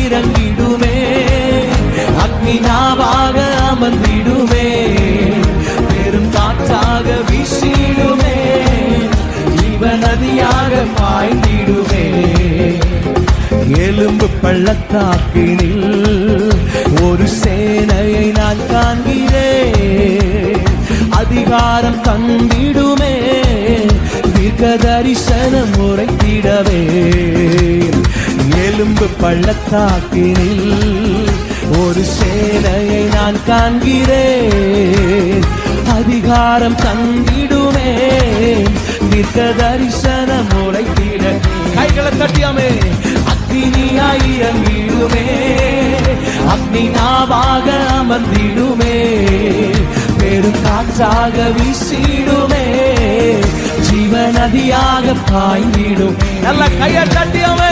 இறங்கிடுமே, அக்னி நாவாக அமர்ந்திடுமே, பெரும் காற்றாக வீசிடுமே, ஜீவ நதியாக பாய்ந்திடுமே. எலும்பு பள்ளத்தாக்கினில் ஒரு சேனையை நான் காண்கிறேன், அதிகாரம் தந்திடுமே, தீர்க்க தரிசனம் உரைத்திடவே. எலும்பு பள்ளத்தாக்கினில் ஒரு சேனையை நான் காண்கிறேன், அதிகாரம் தந்திடுமே, தீர்க்க தரிசனம் உரைத்திட. கைகளை தட்டியாமே. அக்னியாய் இறங்கிடுமே, அக்னி நாவாக அமர்ந்திடுமே, பெரும் காற்றாக வீசிடுமே, ஜீவ நதியாக பாய்ந்திடும். நல்ல கையை தட்டியாமே.